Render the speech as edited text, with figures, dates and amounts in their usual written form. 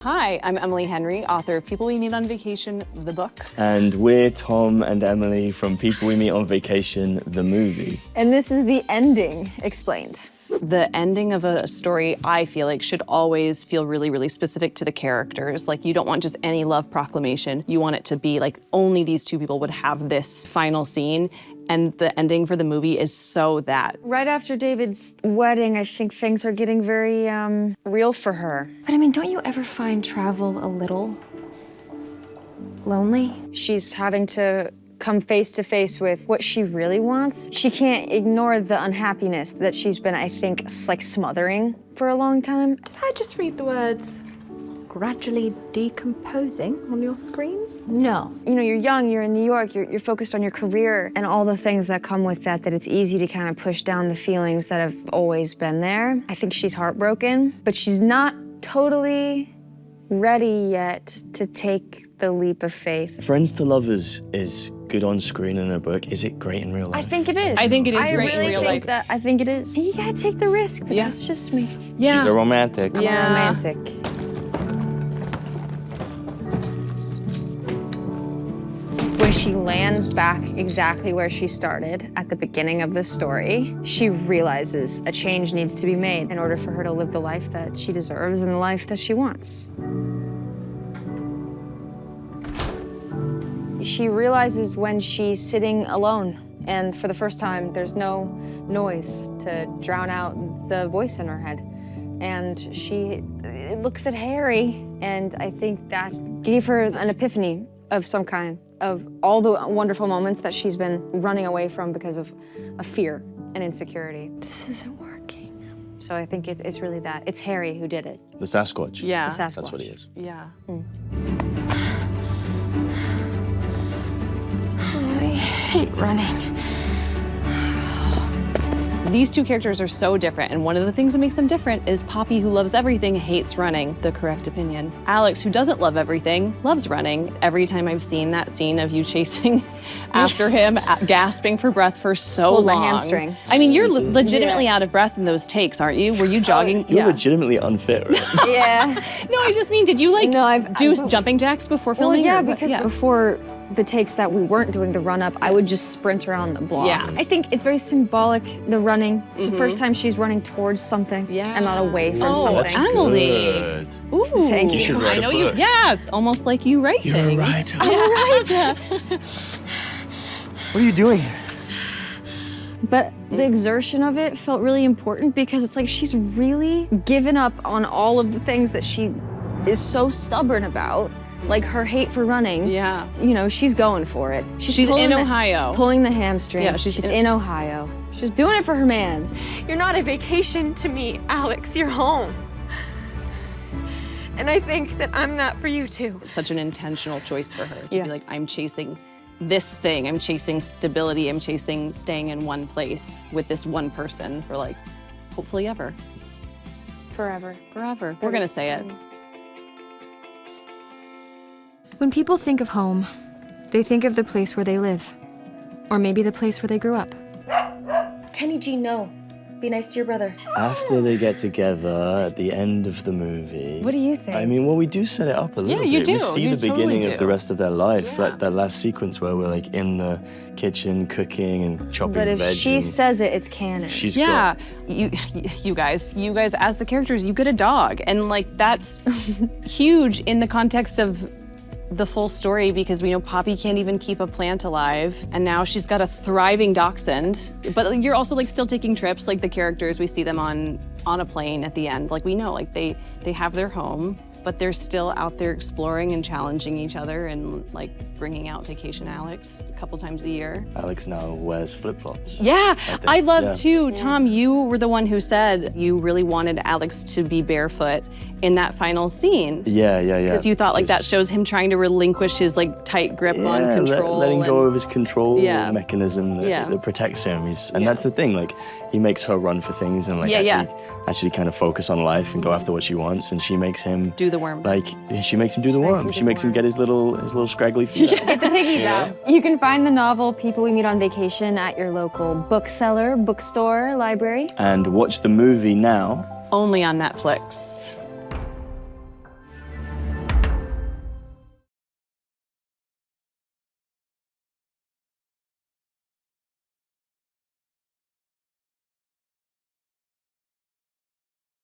Hi, I'm Emily Henry, author of People We Meet on Vacation, the book. And we're Tom and Emily from People We Meet on Vacation, the movie. And this is the ending explained. The ending of a story, I feel like, should always feel really, really specific to the characters. Like, you don't want just any love proclamation. You want it to be like only these two people would have this final scene. And the ending for the movie is so that. Right after David's wedding, I think things are getting very real for her. But I mean, don't you ever find travel a little lonely? She's having to come face to face with what she really wants. She can't ignore the unhappiness that she's been, I think, like smothering for a long time. Did I just read the words gradually decomposing on your screen? No. You know, you're young, you're in New York, you're focused on your career and all the things that come with that it's easy to kind of push down the feelings that have always been there. I think she's heartbroken, but she's not totally ready yet to take the leap of faith. Friends to Lovers is good on screen in a book. Is it great in real life? I think it is. I think it is great in real life. I think it is. You gotta take the risk, but that's just me. Yeah. She's a romantic. I'm a romantic. When she lands back exactly where she started at the beginning of the story, she realizes a change needs to be made in order for her to live the life that she deserves and the life that she wants. She realizes when she's sitting alone and for the first time there's no noise to drown out the voice in her head. And she looks at Harry, and I think that gave her an epiphany of some kind, of all the wonderful moments that she's been running away from because of fear and insecurity. This isn't working. So I think it's really that. It's Harry who did it. The Sasquatch. Yeah. The Sasquatch. That's what he is. Yeah. I hate running. These two characters are so different, and one of the things that makes them different is Poppy, who loves everything, hates running, the correct opinion. Alex, who doesn't love everything, loves running. Every time I've seen that scene of you chasing after him, gasping for breath for so Pulled my long. hamstring. I mean, you're legitimately out of breath in those takes, aren't you? Were you jogging? You're legitimately unfit, right? Yeah. No, I just mean, did you do jumping jacks before Well, filming? yeah, or what? because before the takes that we weren't doing the run-up, I would just sprint around the block. Yeah. I think it's very symbolic, the running. It's the first time she's running towards something and not away from something. Emily. Good. Ooh. Thank you. should write I a know book. yes, almost like you write You're a things. writer. Yeah. What are you doing? But the exertion of it felt really important because it's like she's really given up on all of the things that she is so stubborn about. Like her hate for running. Yeah. You know, she's going for it. She's in Ohio. She's pulling the hamstring. Yeah, she's in Ohio. She's doing it for her man. You're not a vacation to me, Alex. You're home. And I think that I'm that for you too. Such an intentional choice for her to be like, I'm chasing this thing. I'm chasing stability. I'm chasing staying in one place with this one person for like, hopefully ever. Forever. Forever. We're gonna say it. When people think of home, they think of the place where they live. Or maybe the place where they grew up. Kenny G, no. Be nice to your brother. After they get together at the end of the movie. What do you think? I mean, well, we do set it up a little you bit. do. We see You the totally beginning do. of the rest of their life. Yeah. That last sequence where we're like in the kitchen cooking and chopping But if veg. she and says it, it's canon. she's Yeah, got you guys as the characters, you get a dog, and like that's huge in the context of the full story because we know Poppy can't even keep a plant alive, and now she's got a thriving dachshund. But you're also like still taking trips, like the characters we see them on a plane at the end. Like we know, like they have their home, but they're still out there exploring and challenging each other and like bringing out Vacation Alex a couple times a year. Alex now wears flip-flops. Yeah, I love yeah. too. Tom, you were the one who said you really wanted Alex to be barefoot in that final scene. Yeah. Because you thought like that shows him trying to relinquish his like tight grip on control. letting go of his control Yeah. mechanism that protects him. And Yeah. that's the thing, like he makes her run for things and like actually kind of focus on life and go after what she wants, and she makes him do the worm. like she makes him do the worm. She makes him get his little scraggly feet. Get the piggies out. You can find the novel People We Meet on Vacation at your local bookseller, bookstore, library. And watch the movie now. Only on Netflix.